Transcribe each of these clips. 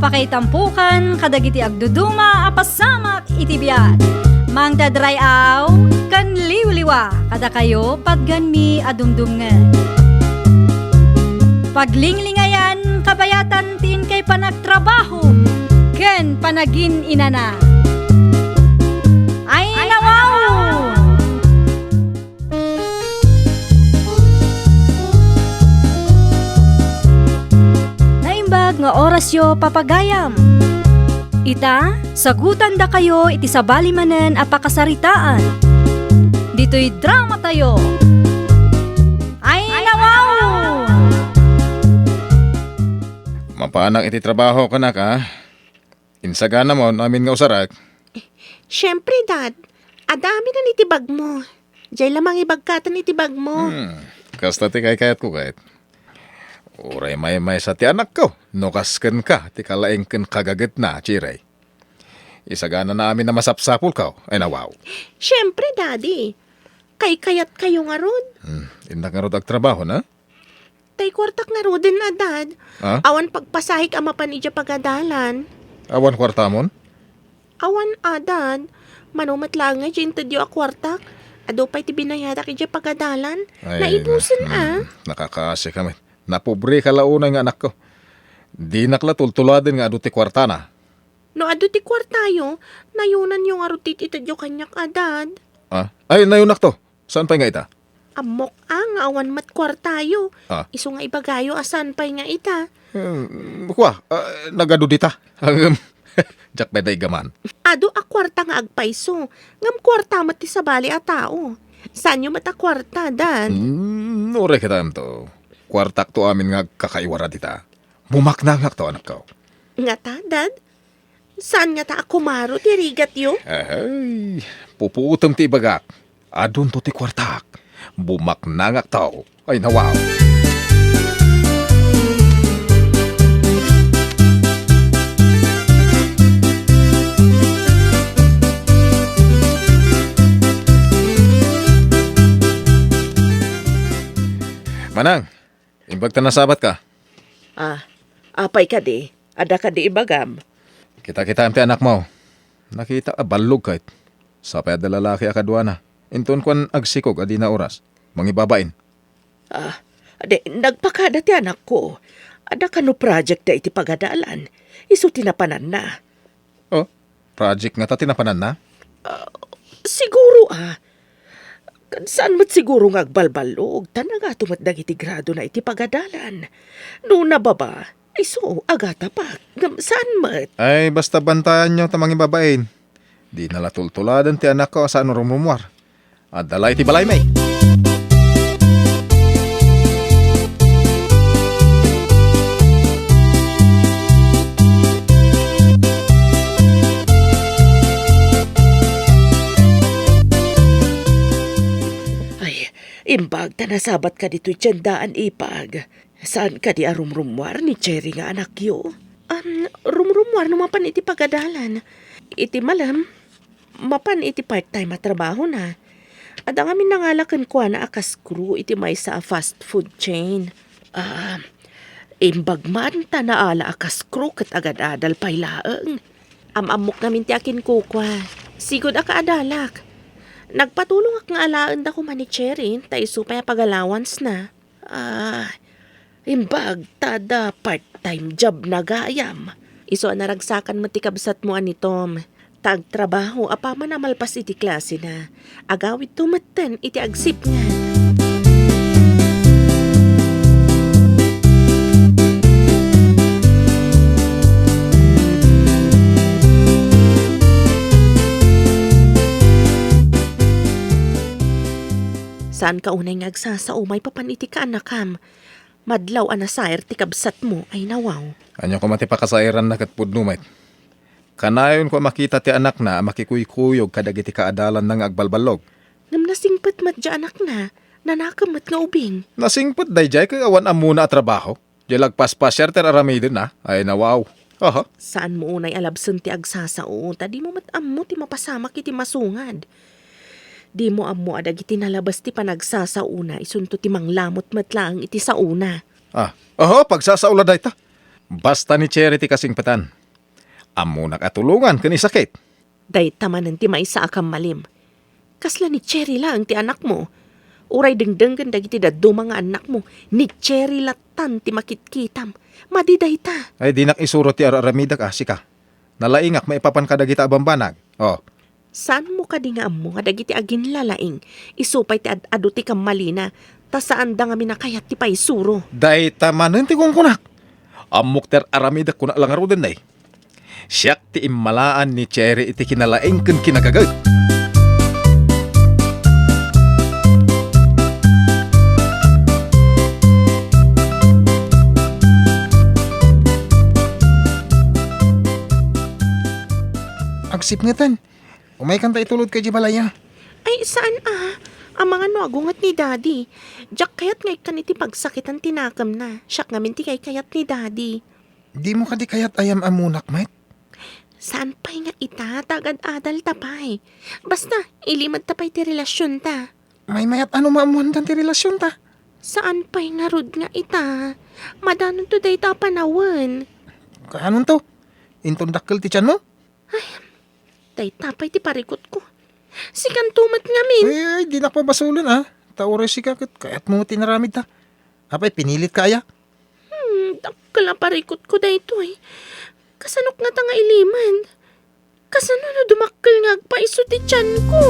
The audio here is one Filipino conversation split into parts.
Apakaitampukan kadagiti agduduma apasamak iti biat. Mangdadrayaw kan liwliwa kada kayo patgan mi adumdumngan. Paglinglingayan kabayatan tin kay panagtrabaho ken panagin inana. Ay nawaw! Naimbag nga orasyo papagayam. Ita, sagutan da kayo iti sabali manen apakasaritaan. Dito'y drama tayo. Ay nawaw! Mapanang iti trabaho ka na ka. Insagana mo namin nga usarak. Siyempre, Dad. Adami na nitibag mo. Diyay lamang ibagkatan nitibag mo. Kasta ti kayat ko kahit. Uray may sa ti anak ko. Nukasken ka, ti kalaeng ken kagaget na, chiray. Isagana namin na masapsapul ka. Ay nawaw. Siyempre, Daddy. Kayat kayo nga rod. Indak nga rod ag trabaho na? Tay kwartak nga rod din na, Dad. Ha? Awan pagpasahik ama panidya pagadalan. Awan kwartamon? Awan, Dad. Manumat lang nga dyan tadyo akwartak. Ado pa'y ti binayadak idya pagadalan. Naibusan, Nakakaasi kami. Napobre ka launay nga anak ko. Di nakla tultuladin nga adu ti kwartana. No, ado ti kwartayo, nayunan yung arutit itadyo kanyak, Dad. Ay, nayunak to. Saan pa nga ita? Amok ang awan mat kwartayo. Ah. Iso nga ibagayo asan pa'y nga ita. Kwa, nagadu dita. Jak beday gaman. Ado a kwarta nga agpaiso. Ngam kwarta mat ti sabali a tao. Saan yung mata kwarta, Dad? Ure kita to. Kwartak to amin nga kakaiwara dita. Bumaknangak to anak ko. Nga ta, Dad? Saan nga ta ako maro ti rigat yo? Ay, pupuutom ti bagak. Adun to ti kwartak. Bumaknangak to. Ay nawaw. Manang, imbag ta nasabat ka. Apay ka di. Ada ka di ibagam. Kita-kita ang anak mo. Nakita balog kahit. Sapay ada lalaki akadwana. Inton kwan agsikog adi na oras. Mangibabain. Ade, nagpakada ti anak ko. Ada ka no project da iti pagadalan. Isu tinapanan na. Oh, project nga ta tinapanan na? Siguro saan mat siguro nga agbalbalog. Tanaga tumat dagiti grado na iti pagadalan. No nababa, iso agata pa. Saan mat? Ay, basta bantayan nyo tamang ibabain. Di nalatultuladan ti anak ko saan rumumuar. At dalay ti balay may. Imbag ta nasabat ka dito'y tiyandaan ipag. Saan ka di arumrumwar ni Cherry nga anak yo? Rumrumwar no mapan iti pagadalan. Iti malam, mapan iti part-time at trabaho na. At ang amin nangalakan ko na akas crew iti may sa fast food chain. Imbag man ta naala akas crew kat agad-adal pay laeng. Amok namin ti akin kukwa. Sigod aka adalak. Nagpatulong ak nga alaan da ko man ni Cherry, tayo supaya pag-allowance na. Imbag tada part-time job na gayam. Iso naragsakan matikabsat mo ani Tom. Tagtrabaho, apa man amalpas iti klase na. Agawit tumaten iti agsip nga. Saan ka unay ngagsasaumay papaniti ka anakam? Madlaw anasayar ti kabsat mo ay nawaw. Anyo ko matipakasairan na katpudnumait. Kanayon ko makita ti anak na makikuykuyog kadagiti kaadalan ng agbalbalog. Ngam nasingpet madya anak na, nanakamat nga ubing. Nasingpet dayjay kay awan amuna at trabaho. Di lagpaspasyar ter aramidin na. Ay nawaw. Aha. Saan mo unay alabsan ti agsasao? Tadi mo matammo ti mapasamak iti masungad. Di mo ammo adag iti nalabas ti panagsasauna isunto ti manglamot matlaang iti sauna. Aha, pagsasaula day ta. Basta ni Charity kasing patan. Amo nakatulungan kani sakit. Day tamanan ti may sa akam malim. Kasla ni Cherry lang ti anak mo. Uray dengdenggan dagiti daddo mga anak mo. Ni Cherry latan ti makitkitam. Madiday ta. Ay dinak isuro ti aramidak sika. Nalaingak maipapan ka dagita abambanag. Oh, Saan mo ka di nga amo nga dagiti agin lalaing. Isupay ti adu ti kamalina. Ta saan da nga minakayat ti paisuro. day tamanan ti kong kunak. Amok ter aramidak kuna lang arudan day. Siyak ti immalaan ni Cherry iti kinalaing ken kinagagad. Agsip nga tan. Umay kanta itulod kay Jibalaya. Ay saan ang mga nuagungat ni daddy. Jack kayat ngay kaniti pagsakitan tinakam na. Siyak ngamin ti kayat ni daddy. Di mo kadi kayat ayam amunak, mate. Saan pa'y nga ita, tagad-adal tapay. Basta, ilimad tapay ti relasyon ta. May mayat ano maamuhan kan ti relasyon ta. Saan pa'y nga rod nga ita? Madanon to day ta panawan. Kaanon to? Inton dakkel ti tiyan mo? Day tapay ti parikot ko. Sikan tumat ngamin. Ay, di na pa basulan Taure si kakit, kayat mo tinaramid ta. Apay, pinilit kaya. Dakkel ang parikot ko day to eh. Kasanok nga ta nga iliman. Kasano na dumakkel nga agpaiso ti tiyan ko.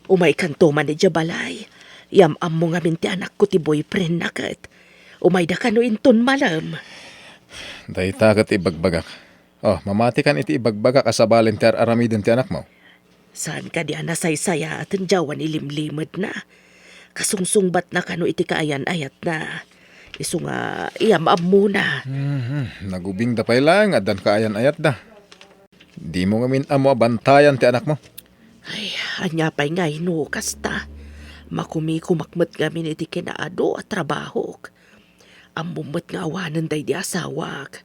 Umay kanto man ni Jabalay. Yam-am mo nga minti anak ko ti boyfriend nakat. Umay da kano inton malam. Dahita kat ibagbagak. Oh, mamati kan iti ibagbagak asabalin ti aramidin ti anak mo. Saan ka di anasaysaya at jawan ilimlimad na. Kasungsungbat na kano iti kaayan-ayat na. Isu nga iyam-am mo na. Nagubing da pay lang, adan kaayan ayat da. Di mo ngamin amo bantayan ti anak mo. Ay, anya pa'y nga inukas ta. Makumi-kumakmat ngamin iti kinaado at trabahok. Ang bumbat nga awanan day di asawag.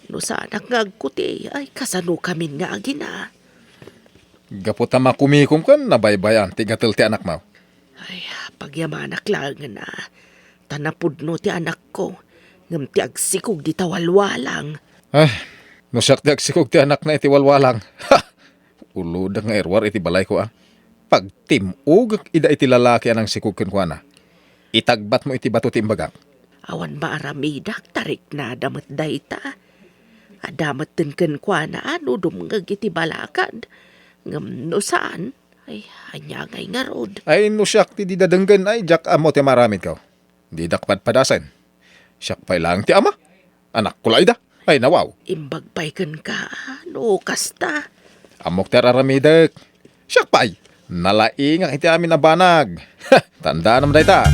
No sana nga agkuti, ay kasano kamin nga agina. Gaputa makumikum kan, nabaybayan ti gatel ti anak mo. Ay, pagyamanak lang na. Tanapudno ti anak ko. Ngam ti agsikog di tawalwalang. Ay, no siyak ti agsikog ti anak na iti walwalang. Ha! Uludang nga erwar iti balay ko Pag timug ida iti lalaki anang sikugken ko na. Itagbat mo iti bato ti imbagak. Awan ba aramidak tarik na damat dayta. Adamat tinken kwa na ano dumngag iti balakad. Ngam no saan? Ay, anya ngay nga rod. Ay no siyak ti didadenggan ay jak amo ti maramid ka. Di dakpad padasan. Siyak pay lang ti ama. Anak kulay da. Ay nawaw. Imbagpayken ka, no kasta. Amok ti aramidak. Siyak pay. Nalaing ang iti amin na banag. Tanda naman dayta.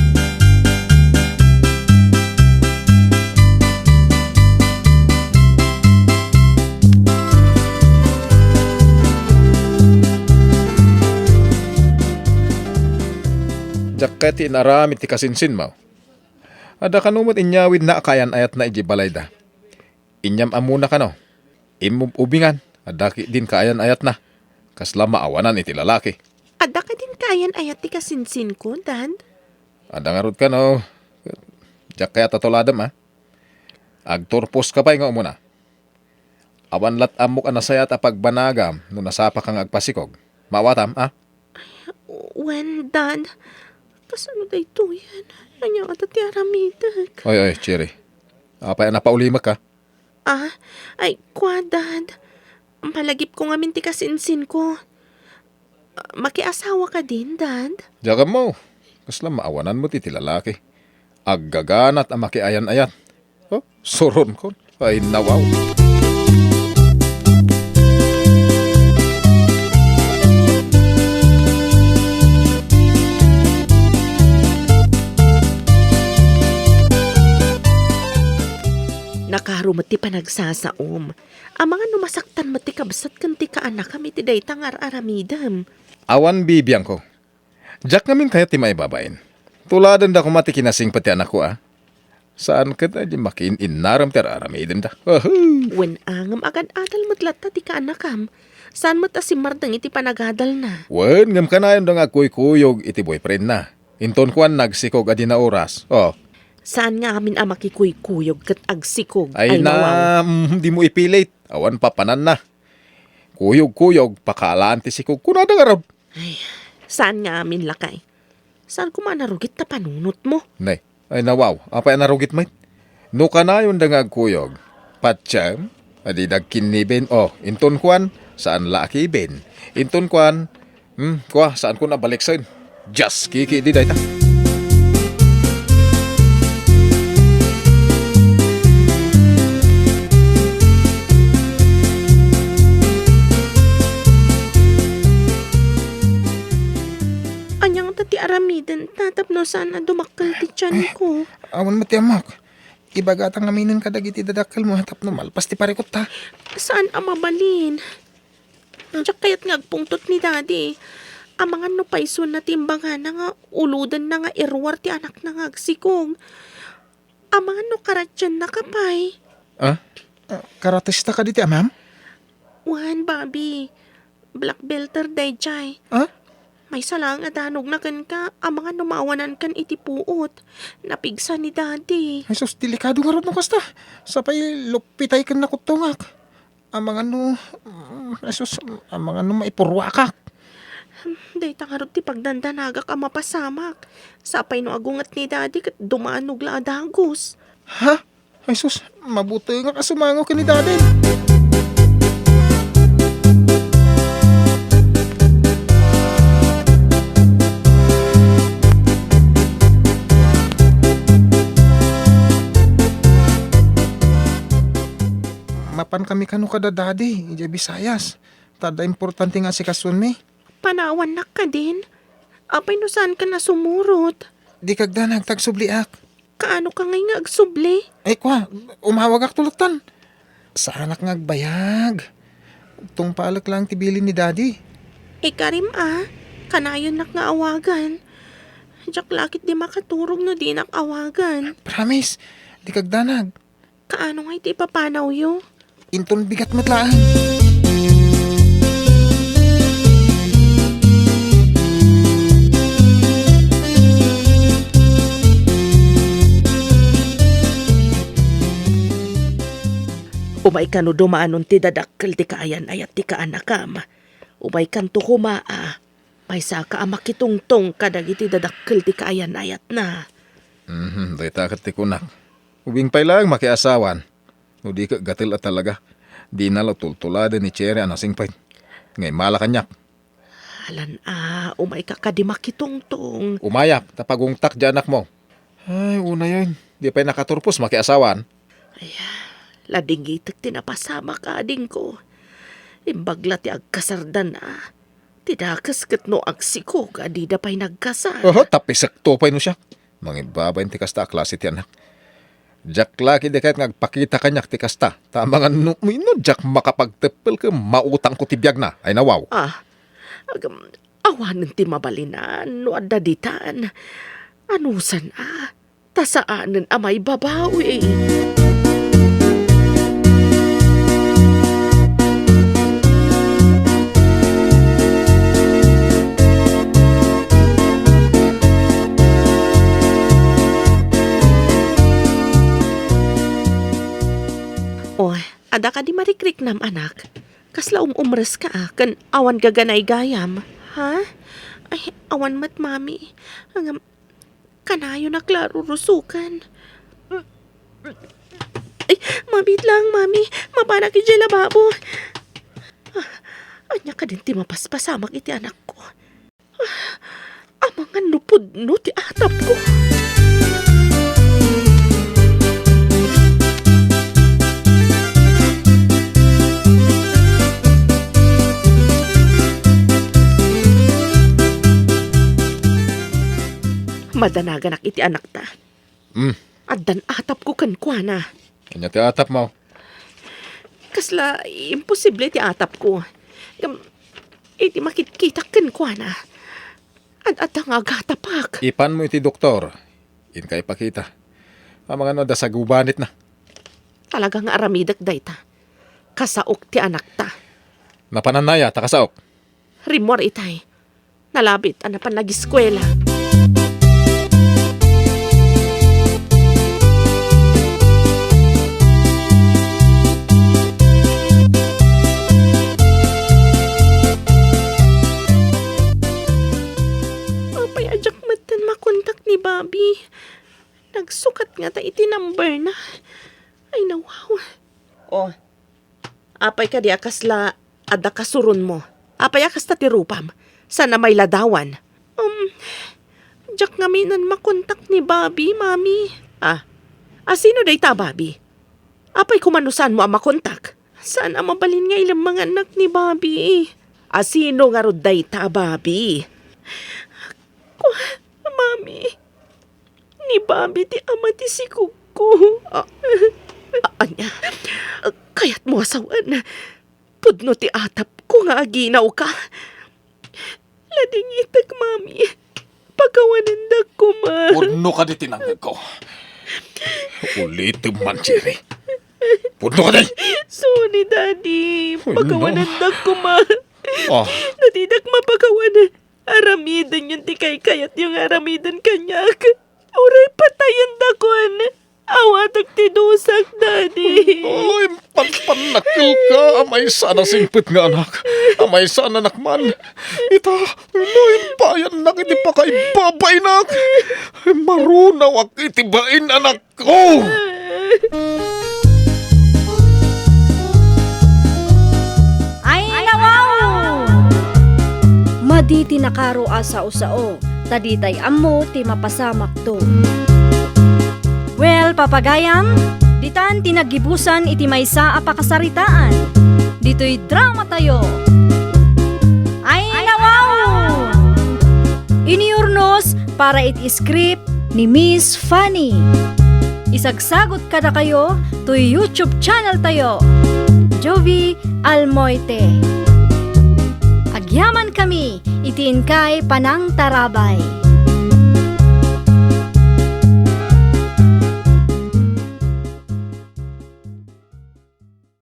Jaket inaramit ti kasinsin mo. Ada kanumot inyawid na akayan ayat na ijibalay da. Inyam amuna ka no. Imubingan. Ada din kaayan ayat na. Kasla maawanan iti lalaki. Ada ka din kayan ayat ti kasinsin ko, Dad? Ada nga rod ka no. Diyak kaya tatoladam Agturpos ka pa nga umuna. Awan lat amok anasayat a pagbanagam no nasapa kang agpasikog. Mawatam When, Dad? Kasano da ito yan? Anya ka ti aramidak. Oy, Chiri. Apay napaulimak ka. Ay, kwa, Dad. Malagip ko nga minti kasinsin ko. Makiasawa ka din, Dad? Diyan mo. Kasla maawanan mo ti lalaki. Aggaganat ang makiayan-ayat. Oh, suron ko. Ay nawaw. Nakarumat ti panagsasaom. Ang mga numasaktan mati kabsat kan ti kaanak kami ti daytang aramidam. Awan bibiyang ko. Diyak ngamin kaya ti maibabain. Tuladan da kumati kinasing pati anak ko Saan ka na di makin inaram teraramidin ta? Wahoo! Wen angam agad adal matlat ti ka anakam. Saan mo ta si Mardang iti panagadal na? Wen, ngam ka na yun nga kuy-kuyog iti boyfriend na. Inton kuan nagsikog adi na oras. Oh, Saan nga amin ang makikuy-kuyog kat agsikog? ay na, di mo ipilit. Awan papanan na. Kuyog-kuyog, pakalaan ti sikog kunada nga rab. Saan nga amin lakay? Saan ko manarugit ta panunot mo? Nay, ay nawaw, apa yan narugit mait? No ka na yun dangag kuyog. Patsyam, adi dagkinibin. Oh, inton kuan, saan laki ben? Inton kuan, kwa, saan ko nabalik sa'yo? Just kiki di dayta. Anyang tati aramiden, tatapno saan na dumakal ti tiyan ko. Awan matiamak. Ibagatang aminin ka dagiti dadakal mo hatap no malpas ti parikot ta. Saan ang mabalin? Diyak kaya't ngagpungtot ni daddy. Ang mga no paisun na timbangan na nga uludan na nga irwar ti anak na ngagsikog. Ang mga no karatyan na kapay. Ah? Karatista ka diti, ma'am? Wan, Bobby. Black belter day jay. Ah? May salang adanog na kan ka. Ang mga numawanan kan iti puot. Napigsa ni daddy. Ay sus, delikado nga ron no kasta. Sapay lupitay ka na kutungak. Ang mga no, ay sus, ang mga no maipurwakak. Day tangarot ti pagdandanagak ang mapasamak. Sapay no agungat ni daddy kat dumanog la adagos. Ha? Ay sus, mabuti nga kasumango ka ni dadin. Mapan kami kano kada dadi, ija Bisayas. Tada importante nga si kasun mi. Panawan na ka din. Apay no saan ka na sumurot? Di kagda nagtagsubliak. Kaano ka ngay nga agsubli? Ay kwa, umawag ak tulutan. Sa anak nga agbayag. Tung palak lang tibili ni daddy. Karim kanayon nak nga awagan. Diyak lakit di makaturog no di nak awagan. Promise, di kagdanag. Kaano nga iti papanaw yo? Inton bigat matlaan. Umay ka no dumaanon ti dadakkel ti kaayan ayat ti kaanakam. Umay kan to kumaa. May saka makitungtong kadag iti dadakkel ti kaayan ayat na. Dahita kat ti kunak. Ubing pay lang makiasawan. O di ka gatil at talaga. Di na tultulada ni Cherry anasing pay. Ngay malakanyak. Alan umay ka di makitungtong. Umayak, tapagungtak dyan anak mo. Ay, una yun. Di pa'y nakaturpos makiasawan. Ladingitek tinapasama ka ading ko. Imbagla ti agkasardan na. Tidakas kat no agsikog adi da pa'y nagkasar. Tapisak to pa'y no siya. Mangibabay ti kasta klase ti anak. Jack laki di kahit ngagpakita kanyak ti kasta. Tamangan no Jack makapagtepel ka mautang ko tibiyag na. Ay nawaw. Awanan ti mabalinan no adaditan. Anusan tasaanan amay babawi. Ada ka di marikrik nam anak. Kasla umres ka kan awan gaganay gayam. Ha? Ay, awan mat mami. Ang kanayo na klaro rusukan. Ay, mabit lang mami. Mabana ki dyan lababo. Anya ka din ti mapaspasamak iti anak ko. Amangan nupod no ti atap ko. Madanagan iti anak ta. Addan atap ko kan kuana. Kanya ti atap mo. Kasla, imposible ti atap ko. Iti makikita kan kuana. At nga agatapak. Ipan mo iti doktor. In kay pakita. Ang mga da sa gubanit na. Talagang aramidak dayta. Kasaok ti anak ta. Napananaya, takasaok. Rimor itay. Nalabit ana pa nag-eskwela. Apay ajak matan makontak ni Bobby. Nagsukat nga ta iti number na. Ay nawaw. Oh. Apay ka di akasla ada kasurun mo. Apay akas ta ti rupam. Sana may ladawan. Jak nga minan makontak ni Bobby, mami. Sino day ta, Bobby? Apay kumanusan mo ang makontak? Sana mabalin nga ilang mga anak ni Bobby. Sino nga rod day ta, Bobby? Mami, ni Bobby ti ama ti si Kuko. Anya, kaya't mo asawan. Pudno ti atap ko nga aginaw ka. Lading itag, mami. Pagkawanindag ko, ma. Pudno ka di tinanggag ko. Ulit man, Jerry. Pudno ka di. Sorry, Daddy. Uy, Pagkawanindag ko, ma. Oh, Natidak mapagawanan. Aramidan yung tikay-kayat yung aramidan kanyak. Uray patayan dakon. Awatak tidusak, Daddy. oy, panpanakil ka. Amay sana singpit nga anak. Amay sana nakman. Ita, noy, bayan nak iti pa kay babay nak. Marunaw ak itibain anak ko. Ay nawaw! Maditi nakaro asa usao, taditay ammo ti mapasamak to. Well, papagayam, ditan tinagibusan iti maysa a pakasaritaan. Dito'y drama tayo. Ay nawaw! Iniurnos para iti script ni Miss Fanny. Isagsagot kada kayo to YouTube channel tayo. Jovi Almoite. Agyaman kami, itiin kay Panang Tarabay.